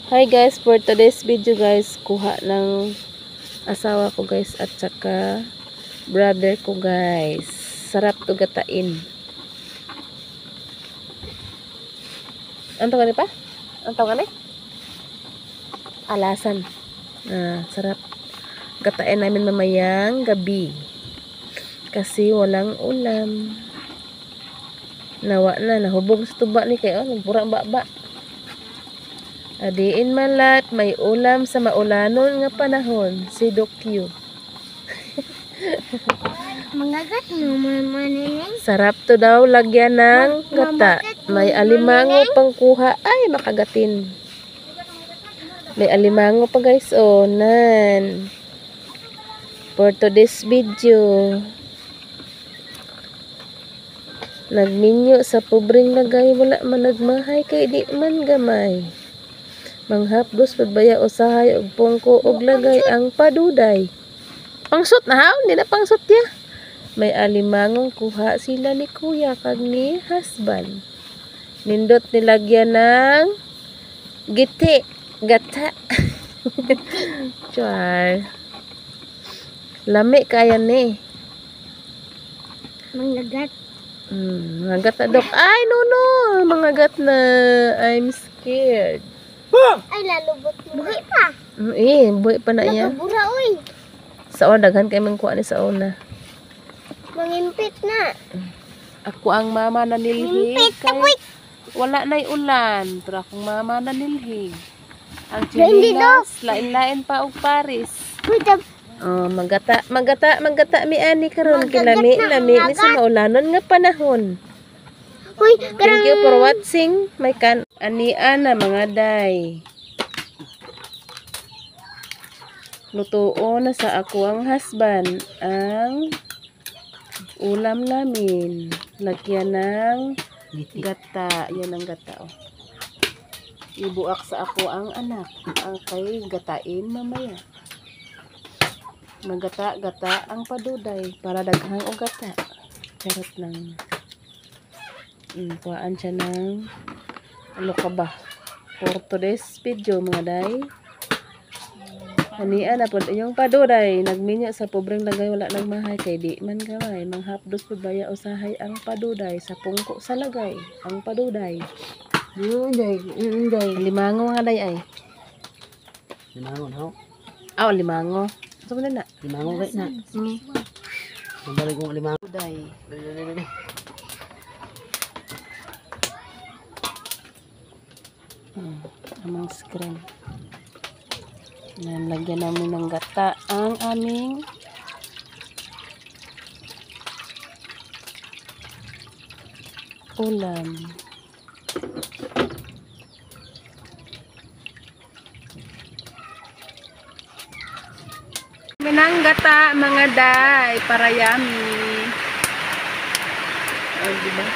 Hi guys, for today's video guys, kuha ng asawa ko guys at saka brother ko guys. Sarap to gatain. Ano tawag pa? Ano tawag alasan. Sarap. Gatain namin mamayang gabi. Kasi walang ulam. Nawa na, nahubog sa tuba ni kayo. Nagburang baba. Adiin malat, may ulam sa maulanon nga panahon, si Dokyo. Mangagat naman manining. Sarap to daw, lagyan ng gata. May alimango pang kuha. Ay, makagatin. May alimango pa guys, oh, nan. For today's video. Nagminyo sa pobreng lagay, wala man nagmahay, kay di man gamay. Manghapdos pagbaya usahay og pungko og lagay ang paduday. Pangsot na ha, hindi na pangsot ya. May alimangong kuha sila ni kuya kag ni husband. Nindot nilagyan ng giti, gata. Char. Lami kaya ni. Mangagat. Mangagat na dok. Ay, no. Mangagat na. I'm scared. Ay, lalubot mo. Buhay pa. Buhay pa na iya. Nakabura, oy. Sa una, daghan kayo mangkuha ni sa una. Mangimpit na. Ako ang mama na nilhig. Impit ka, Kay boy. wala na'y ulan. Pero akong mama na nilhig. Ang Hindi daw. chinilas, lain-lain pa og Paris. Uy, Magata mi ani karon Magagat kilami na, lami ni sa magagat. maulanon nga panahon. uy, Thank you for watching. May kan anian na mga day. Lutuon na sa ako ang husband ang ulam namin. Lagyan ng gata. Yan ang gata. Oh. Ibuak sa ako ang anak. Ang kay gatain mamaya. Magata-gata ang paduday para daghang og gata. Charot lang. Kuhaan siya ng ano ka ba? For today's video mga day. Anian na po yung paduday. Nagminyo sa pobreng lagay wala nagmahay kay di man gamay. Manghapdos po baya usahay ang paduday sa pungko sa lagay. Ang paduday. Limango nga day ay. Limango na. Limango. Saan mo na? Limango guys na. Nabalik kong limango. Paduday. Amang screen. Yan, lagyan namin ng gata ang aming ulam. Minang gata mga day para yummy. Diba?